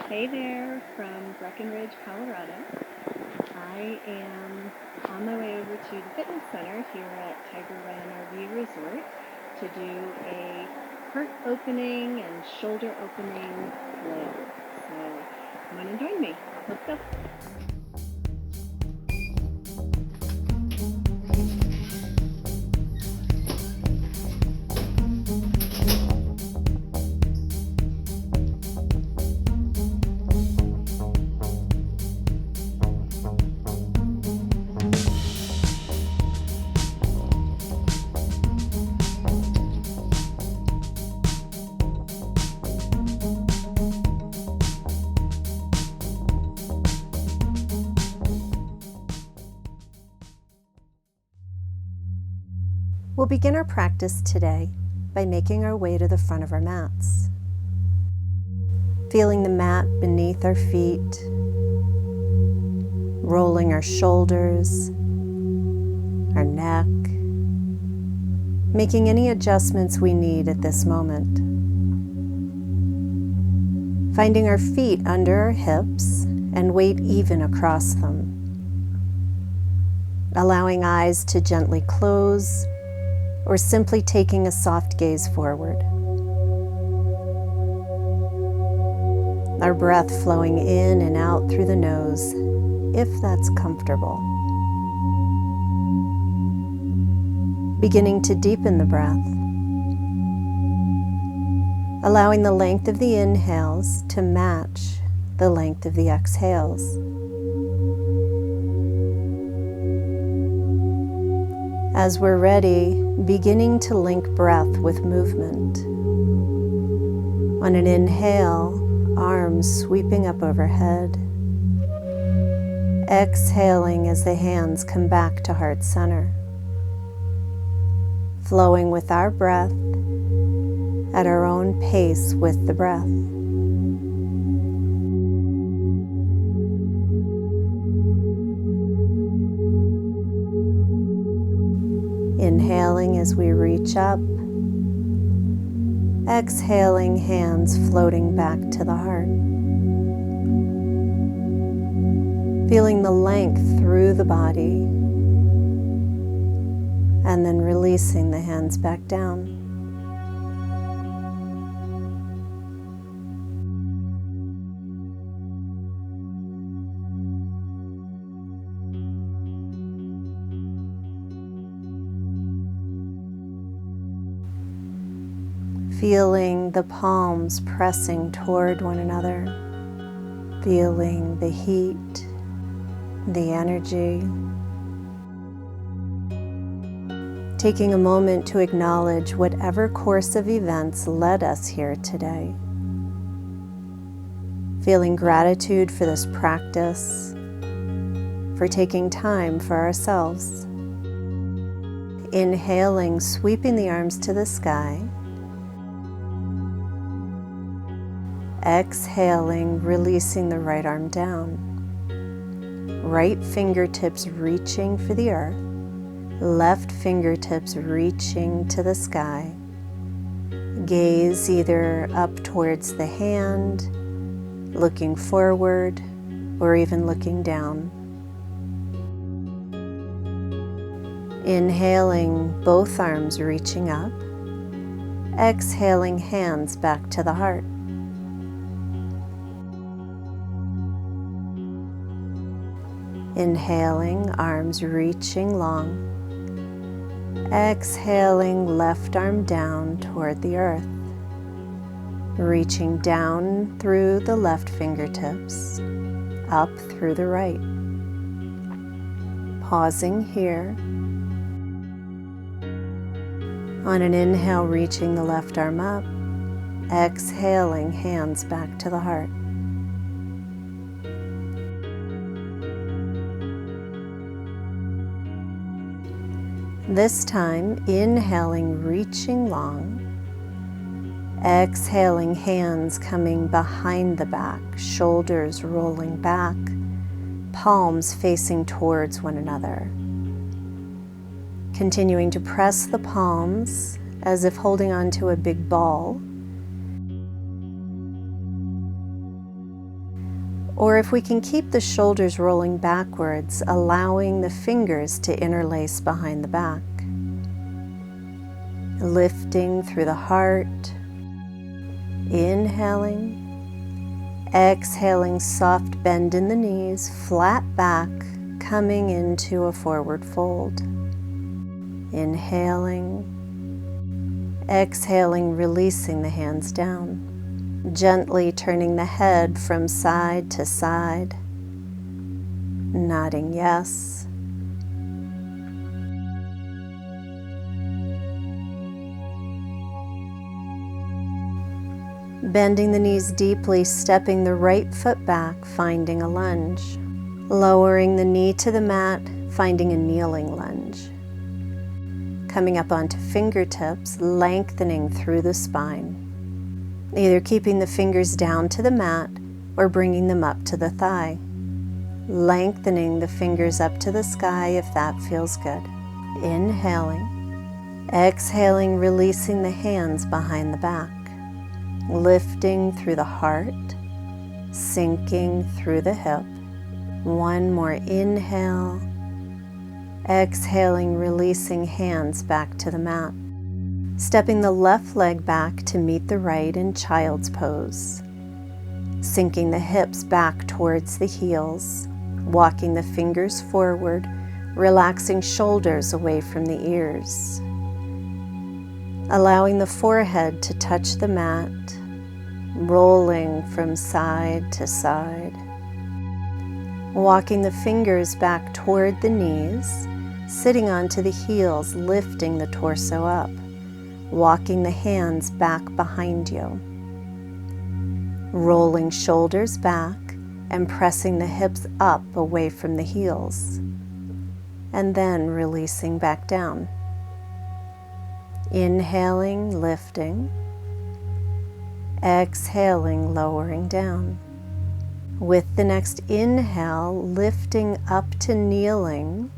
Hey there from Breckenridge, Colorado. I am on my way over to the fitness center here at Tiger Run RV Resort to do a heart opening and shoulder opening flow. So come on and join me. Let's go. We'll begin our practice today by making our way to the front of our mats. Feeling the mat beneath our feet, rolling our shoulders, our neck, making any adjustments we need at this moment. Finding our feet under our hips and weight even across them. Allowing eyes to gently close, or simply taking a soft gaze forward. Our breath flowing in and out through the nose, if that's comfortable. Beginning to deepen the breath, allowing the length of the inhales to match the length of the exhales. As we're ready, beginning to link breath with movement. On an inhale, arms sweeping up overhead. Exhaling as the hands come back to heart center. Flowing with our breath at our own pace with the breath. Inhaling as we reach up, exhaling, hands floating back to the heart. Feeling the length through the body, and then releasing the hands back down. Feeling the palms pressing toward one another, feeling the heat, the energy. Taking a moment to acknowledge whatever course of events led us here today. Feeling gratitude for this practice, for taking time for ourselves. Inhaling, sweeping the arms to the sky. Exhaling, releasing the right arm down. Right fingertips reaching for the earth. Left fingertips reaching to the sky. Gaze either up towards the hand, looking forward, or even looking down. Inhaling, both arms reaching up. Exhaling, hands back to the heart. Inhaling, arms reaching long. Exhaling, left arm down toward the earth. Reaching down through the left fingertips, up through the right. Pausing here. On an inhale, reaching the left arm up. Exhaling, hands back to the heart. This time, inhaling, reaching long. Exhaling, hands coming behind the back, shoulders rolling back, palms facing towards one another. Continuing to press the palms as if holding onto a big ball. Or if we can keep the shoulders rolling backwards, allowing the fingers to interlace behind the back. Lifting through the heart, inhaling, exhaling, soft bend in the knees, flat back, coming into a forward fold. Inhaling, exhaling, releasing the hands down. Gently turning the head from side to side, nodding yes. Bending the knees deeply, stepping the right foot back, finding a lunge. Lowering the knee to the mat, finding a kneeling lunge. Coming up onto fingertips, lengthening through the spine. Either keeping the fingers down to the mat or bringing them up to the thigh. Lengthening the fingers up to the sky if that feels good. Inhaling, exhaling, releasing the hands behind the back. Lifting through the heart, sinking through the hip. One more inhale, exhaling, releasing hands back to the mat. Stepping the left leg back to meet the right in child's pose. Sinking the hips back towards the heels, walking the fingers forward, relaxing shoulders away from the ears. Allowing the forehead to touch the mat, rolling from side to side. Walking the fingers back toward the knees, sitting onto the heels, lifting the torso up. Walking the hands back behind you. Rolling shoulders back and pressing the hips up away from the heels. And then releasing back down. Inhaling, lifting. Exhaling, lowering down. With the next inhale, lifting up to kneeling,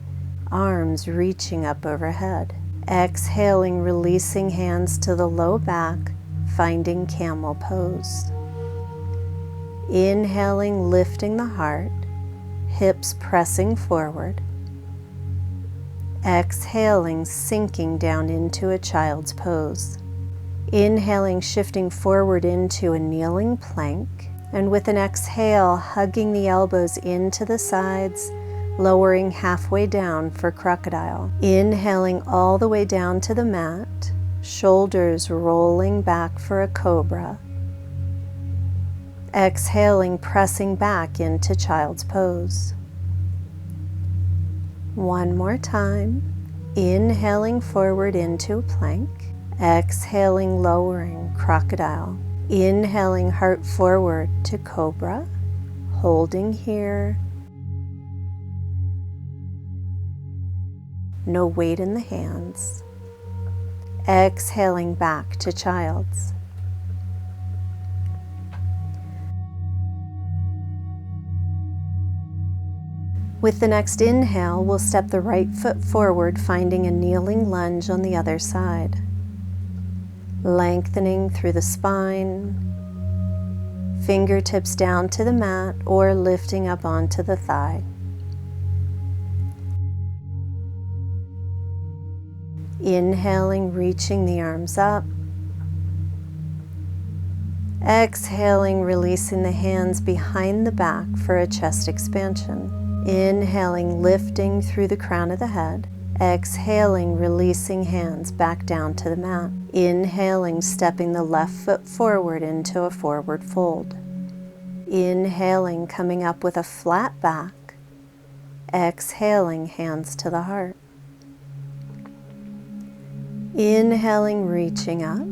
arms reaching up overhead. Exhaling, releasing hands to the low back, finding camel pose. Inhaling, lifting the heart, hips pressing forward. Exhaling, sinking down into a child's pose. Inhaling, shifting forward into a kneeling plank, and with an exhale, hugging the elbows into the sides, lowering halfway down for crocodile. Inhaling all the way down to the mat, shoulders rolling back for a cobra. Exhaling, pressing back into child's pose. One more time. Inhaling forward into a plank. Exhaling, lowering, crocodile. Inhaling, heart forward to cobra. Holding here. No weight in the hands. Exhaling back to child's. With the next inhale, we'll step the right foot forward, finding a kneeling lunge on the other side. Lengthening through the spine, fingertips down to the mat or lifting up onto the thigh. Inhaling, reaching the arms up. Exhaling, releasing the hands behind the back for a chest expansion. Inhaling, lifting through the crown of the head. Exhaling, releasing hands back down to the mat. Inhaling, stepping the left foot forward into a forward fold. Inhaling, coming up with a flat back. Exhaling, hands to the heart. Inhaling, reaching up.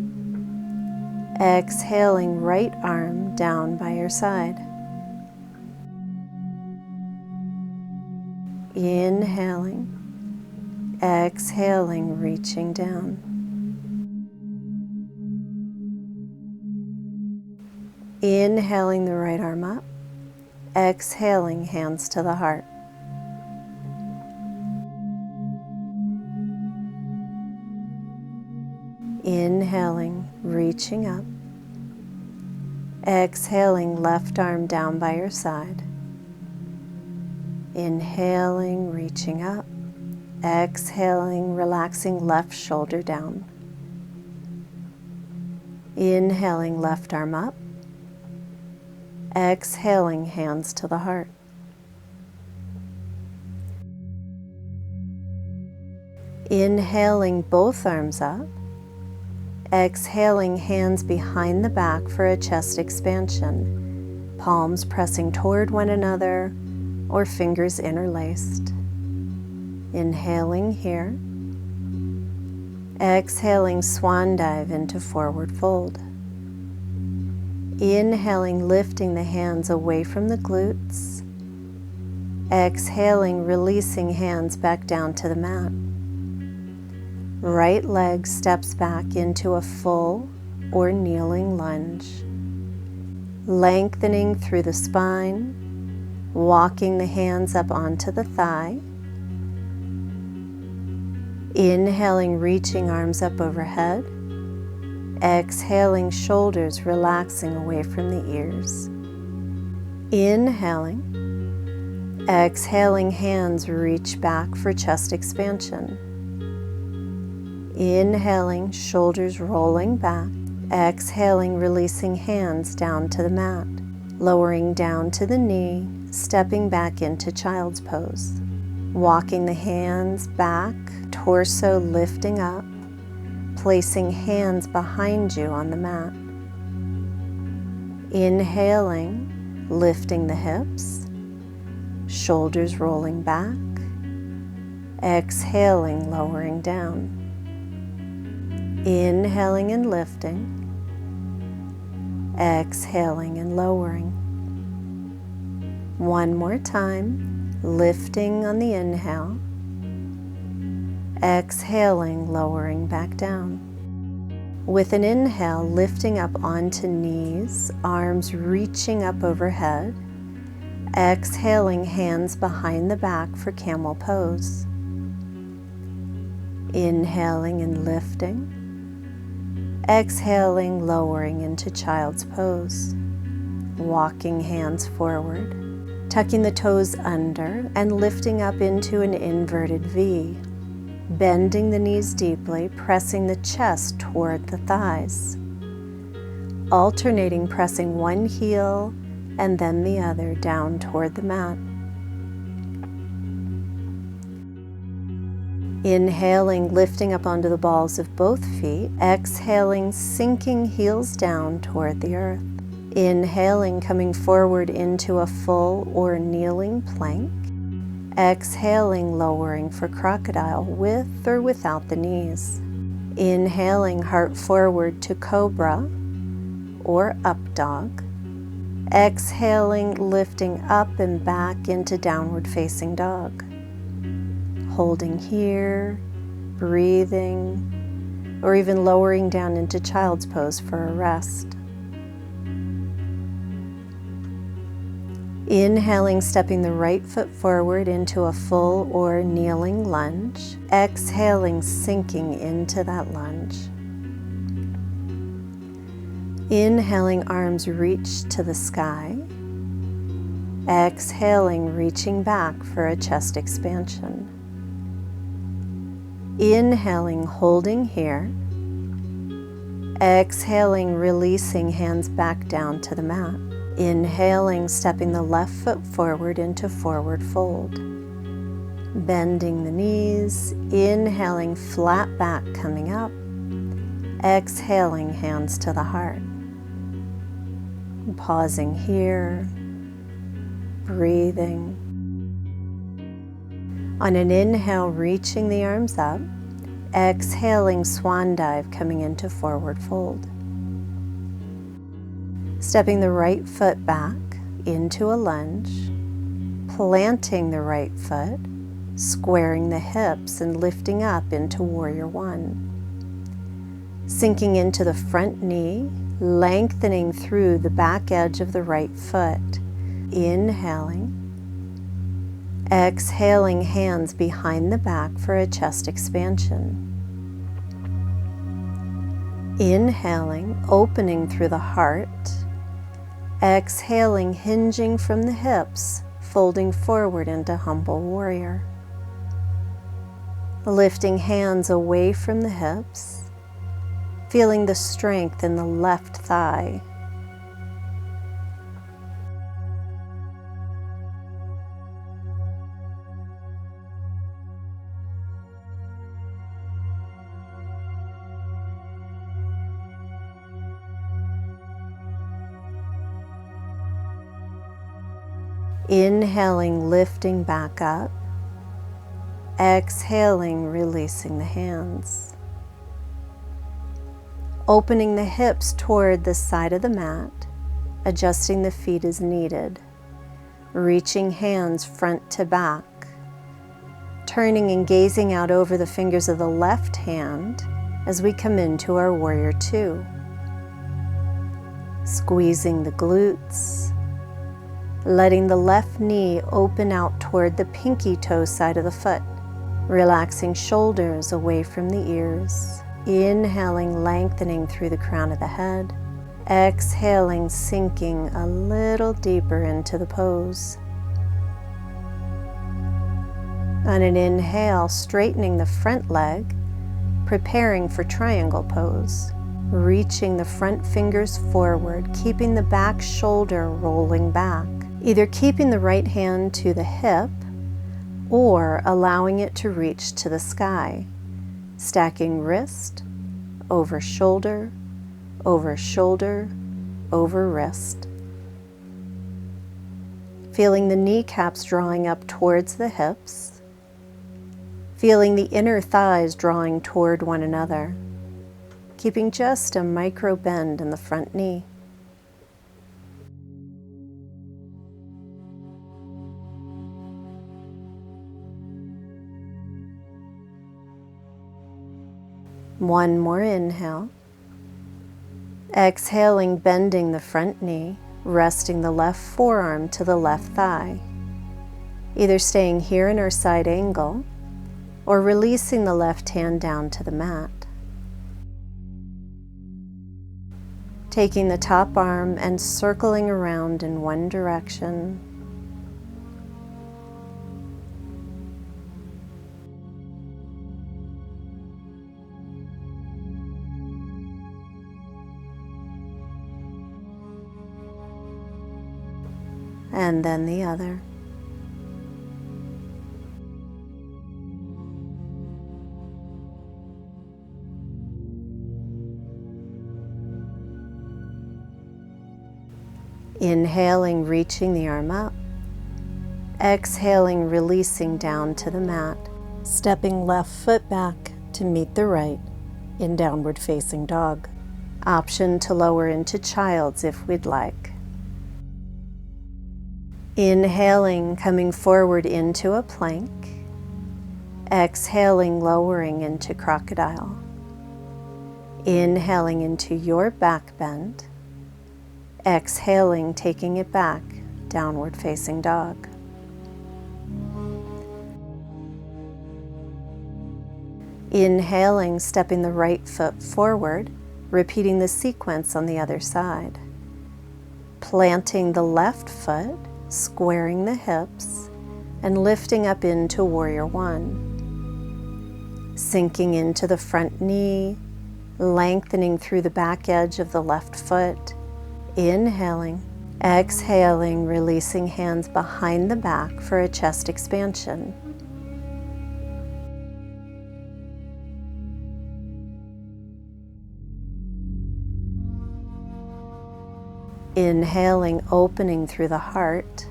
Exhaling, right arm down by your side. Inhaling, exhaling, reaching down. Inhaling the right arm up, exhaling, hands to the heart. Inhaling, reaching up, Exhaling, left arm down by your side. Inhaling, reaching up. Exhaling, relaxing left shoulder down. Inhaling, left arm up. Exhaling, hands to the heart. Inhaling, both arms up. Exhaling, hands behind the back for a chest expansion. Palms pressing toward one another or fingers interlaced. Inhaling here. Exhaling, swan dive into forward fold. Inhaling, lifting the hands away from the glutes. Exhaling, releasing hands back down to the mat. Right leg steps back into a full or kneeling lunge. Lengthening through the spine, walking the hands up onto the thigh. Inhaling, reaching arms up overhead. Exhaling, shoulders relaxing away from the ears. Inhaling. Exhaling, hands reach back for chest expansion. Inhaling, shoulders rolling back. Exhaling, releasing hands down to the mat. Lowering down to the knee, stepping back into child's pose. Walking the hands back, torso lifting up. Placing hands behind you on the mat. Inhaling, lifting the hips. Shoulders rolling back. Exhaling, lowering down. Inhaling and lifting. Exhaling and lowering. One more time, lifting on the inhale. Exhaling, lowering back down. With an inhale, lifting up onto knees, arms reaching up overhead. Exhaling, hands behind the back for camel pose. Inhaling and lifting. Exhaling, lowering into child's pose. Walking hands forward, tucking the toes under and lifting up into an inverted V. Bending the knees deeply, pressing the chest toward the thighs. Alternating, pressing one heel and then the other down toward the mat. Inhaling, lifting up onto the balls of both feet. Exhaling, sinking heels down toward the earth. Inhaling, coming forward into a full or kneeling plank. Exhaling, lowering for crocodile with or without the knees. Inhaling, heart forward to cobra or up dog. Exhaling, lifting up and back into downward facing dog. Holding here, breathing, or even lowering down into child's pose for a rest. Inhaling, stepping the right foot forward into a full or kneeling lunge. Exhaling, sinking into that lunge. Inhaling, arms reach to the sky. Exhaling, reaching back for a chest expansion. Inhaling, holding here. Exhaling, releasing hands back down to the mat. Inhaling, stepping the left foot forward into forward fold. Bending the knees. Inhaling, flat back coming up. Exhaling, hands to the heart. Pausing here. Breathing. On an inhale, reaching the arms up. Exhaling, swan dive coming into forward fold. Stepping the right foot back into a lunge. Planting the right foot. Squaring the hips and lifting up into warrior one. Sinking into the front knee, lengthening through the back edge of the right foot. Inhaling. Exhaling, hands behind the back for a chest expansion. Inhaling, opening through the heart. Exhaling, hinging from the hips, folding forward into humble warrior. Lifting hands away from the hips, feeling the strength in the left thigh. Inhaling, lifting back up. Exhaling, releasing the hands. Opening the hips toward the side of the mat, adjusting the feet as needed. Reaching hands front to back. Turning and gazing out over the fingers of the left hand as we come into our warrior two. Squeezing the glutes. Letting the left knee open out toward the pinky toe side of the foot. Relaxing shoulders away from the ears. Inhaling, lengthening through the crown of the head. Exhaling, sinking a little deeper into the pose. On an inhale, straightening the front leg, preparing for triangle pose. Reaching the front fingers forward, keeping the back shoulder rolling back. Either keeping the right hand to the hip or allowing it to reach to the sky. Stacking wrist, over shoulder, over shoulder, over wrist. Feeling the kneecaps drawing up towards the hips. Feeling the inner thighs drawing toward one another. Keeping just a micro bend in the front knee. One more inhale. Exhaling, bending the front knee, resting the left forearm to the left thigh. Either staying here in our side angle or releasing the left hand down to the mat. Taking the top arm and circling around in one direction. And then the other. Inhaling, reaching the arm up. Exhaling, releasing down to the mat. Stepping left foot back to meet the right in downward facing dog. Option to lower into child's if we'd like. Inhaling, coming forward into a plank. Exhaling, lowering into crocodile. Inhaling into your back bend. Exhaling, taking it back, downward facing dog. Inhaling, stepping the right foot forward, repeating the sequence on the other side. Planting the left foot, squaring the hips, and lifting up into warrior one. Sinking into the front knee, lengthening through the back edge of the left foot. Inhaling, exhaling, releasing hands behind the back for a chest expansion. Inhaling, opening through the heart.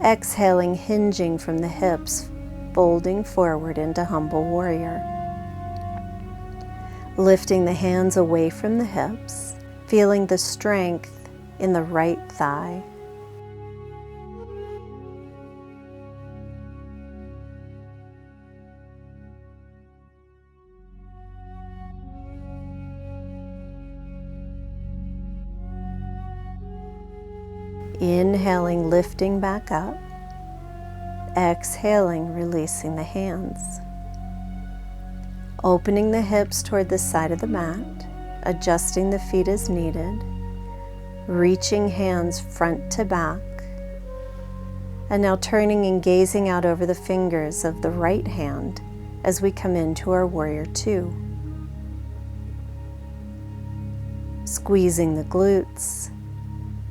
Exhaling, hinging from the hips, folding forward into humble warrior. Lifting the hands away from the hips. Feeling the strength in the right thigh. Inhaling, lifting back up. Exhaling, releasing the hands. Opening the hips toward the side of the mat. Adjusting the feet as needed, reaching hands front to back. And now turning and gazing out over the fingers of the right hand as we come into our Warrior Two. Squeezing the glutes,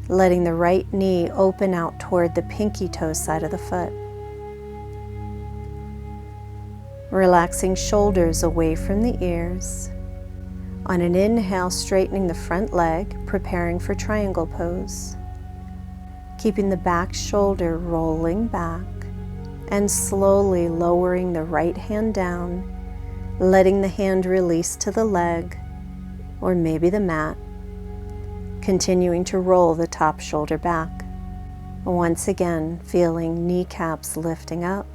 letting the right knee open out toward the pinky toe side of the foot. Relaxing shoulders away from the ears. On an inhale, straightening the front leg, preparing for triangle pose. Keeping the back shoulder rolling back and slowly lowering the right hand down, letting the hand release to the leg or maybe the mat, continuing to roll the top shoulder back. Once again, feeling kneecaps lifting up,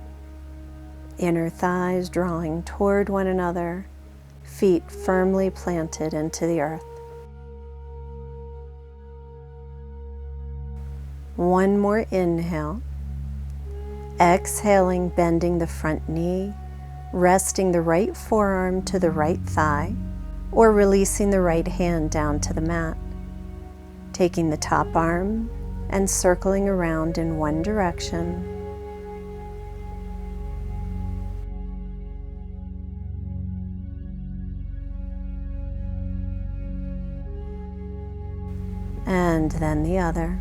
inner thighs drawing toward one another, feet firmly planted into the earth. One more inhale. Exhaling, bending the front knee, resting the right forearm to the right thigh, or releasing the right hand down to the mat. Taking the top arm and circling around in one direction. And then the other.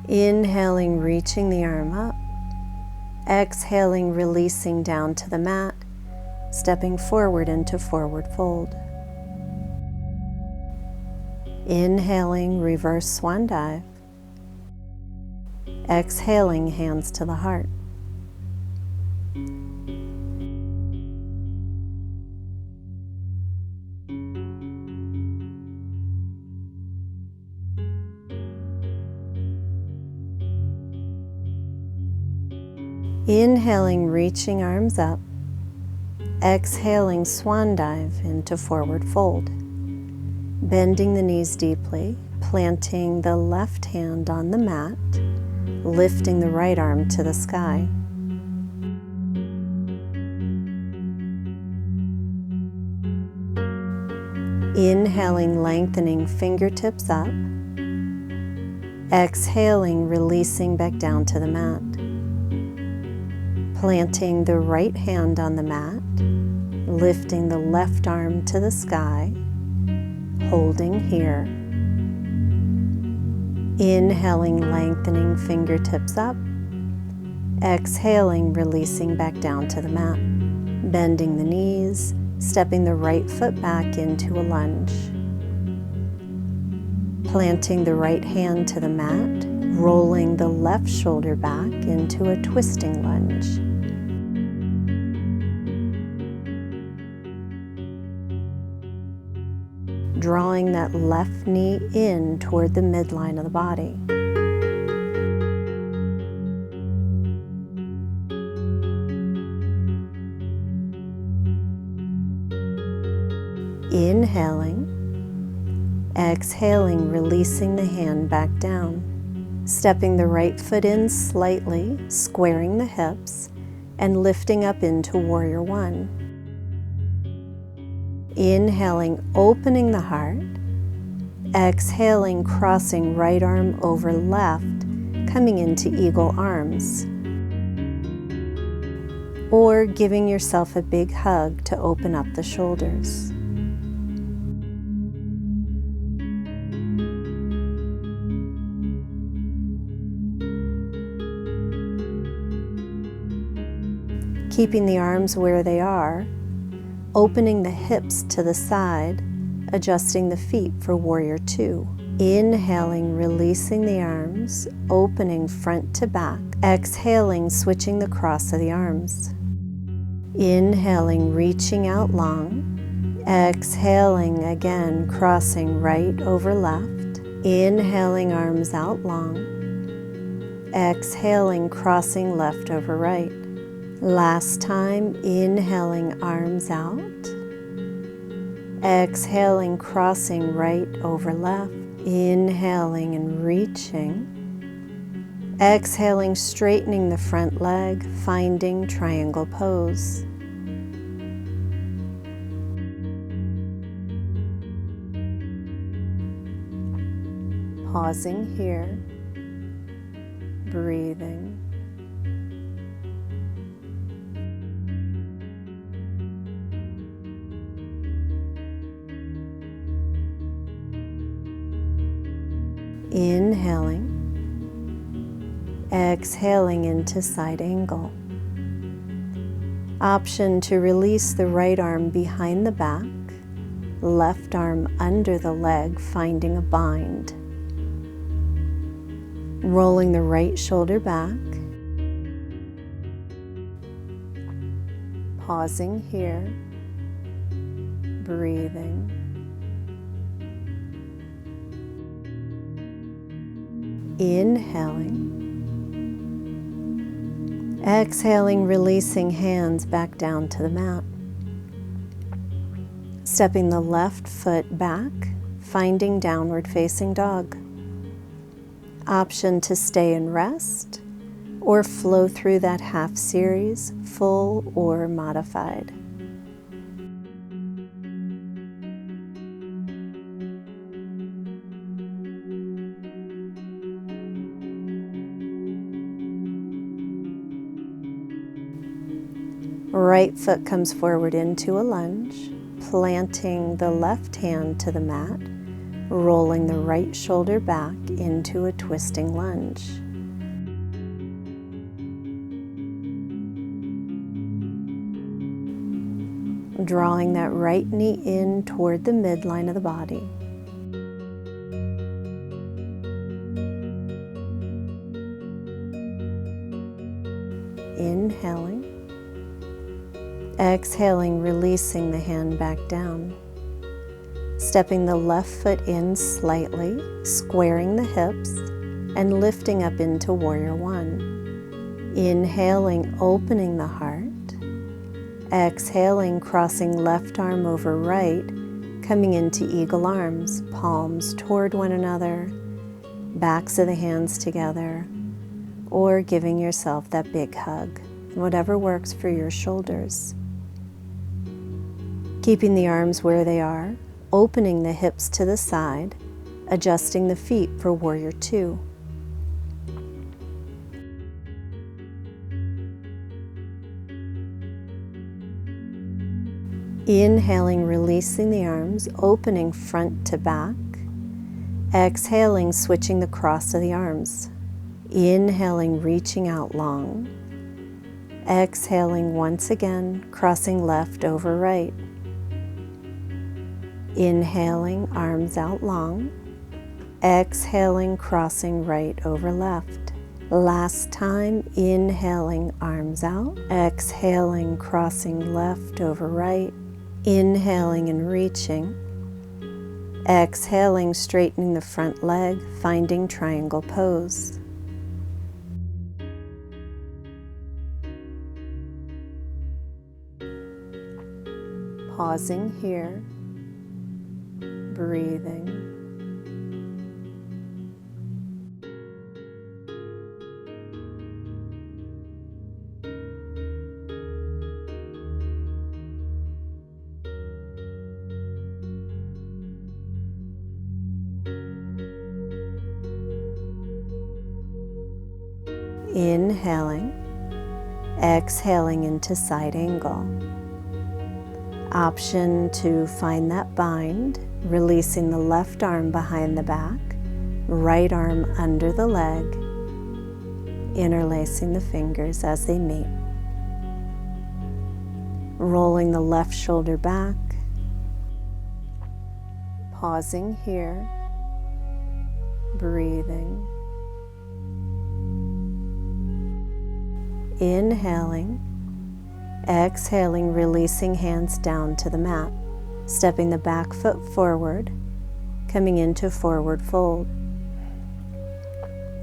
Inhaling, reaching the arm up. Exhaling, releasing down to the mat, stepping forward into forward fold. Inhaling, reverse swan dive. Exhaling, hands to the heart. Inhaling, reaching arms up. Exhaling, swan dive into forward fold. Bending the knees deeply, planting the left hand on the mat, lifting the right arm to the sky. Inhaling, lengthening fingertips up. Exhaling, releasing back down to the mat. Planting the right hand on the mat, lifting the left arm to the sky, holding here. Inhaling, lengthening fingertips up. Exhaling, releasing back down to the mat. Bending the knees, stepping the right foot back into a lunge. Planting the right hand to the mat, rolling the left shoulder back into a twisting lunge. Drawing that left knee in toward the midline of the body. Inhaling, exhaling, releasing the hand back down. Stepping the right foot in slightly, squaring the hips, and lifting up into Warrior One. Inhaling, opening the heart. Exhaling, crossing right arm over left, coming into Eagle Arms. Or giving yourself a big hug to open up the shoulders. Keeping the arms where they are, opening the hips to the side, adjusting the feet for Warrior Two. Inhaling, releasing the arms, opening front to back. Exhaling, switching the cross of the arms. Inhaling, reaching out long. Exhaling, again, crossing right over left. Inhaling, arms out long. Exhaling, crossing left over right. Last time, inhaling, arms out. Exhaling, crossing right over left. Inhaling and reaching. Exhaling, straightening the front leg, finding triangle pose. Pausing here, breathing. Inhaling, exhaling into side angle. Option to release the right arm behind the back, left arm under the leg, finding a bind. Rolling the right shoulder back. Pausing here, breathing. Inhaling. Exhaling, releasing hands back down to the mat. Stepping the left foot back, finding downward facing dog. Option to stay and rest, or flow through that half series, full or modified. Right foot comes forward into a lunge, planting the left hand to the mat, rolling the right shoulder back into a twisting lunge. Drawing that right knee in toward the midline of the body. Inhaling. Exhaling, releasing the hand back down. Stepping the left foot in slightly, squaring the hips, and lifting up into Warrior One. Inhaling, opening the heart. Exhaling, crossing left arm over right, coming into eagle arms, palms toward one another, backs of the hands together, or giving yourself that big hug, whatever works for your shoulders. Keeping the arms where they are, opening the hips to the side, adjusting the feet for Warrior Two. Inhaling, releasing the arms, opening front to back. Exhaling, switching the cross of the arms. Inhaling, reaching out long. Exhaling once again, crossing left over right. Inhaling, arms out long. Exhaling, crossing right over left. Last time, inhaling, arms out. Exhaling, crossing left over right. Inhaling and reaching. Exhaling, straightening the front leg, finding triangle pose. Pausing here, breathing. Inhaling, exhaling into side angle. Option to find that bind, releasing the left arm behind the back, right arm under the leg, interlacing the fingers as they meet. Rolling the left shoulder back, pausing here, breathing. Inhaling, exhaling, releasing hands down to the mat, stepping the back foot forward, coming into forward fold.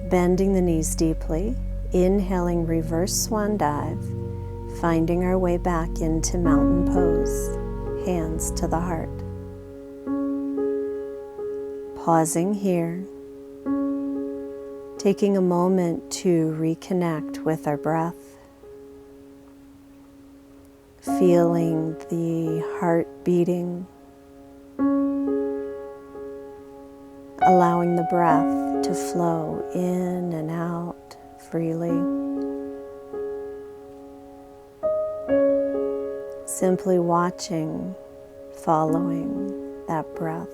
Bending the knees deeply, inhaling, reverse swan dive, finding our way back into mountain pose, hands to the heart. Pausing here, Taking a moment to reconnect with our breath, feeling the heart beating, allowing the breath to flow in and out freely. Simply watching, following that breath.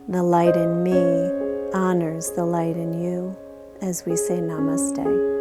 The light in me honors the light in you as we say namaste.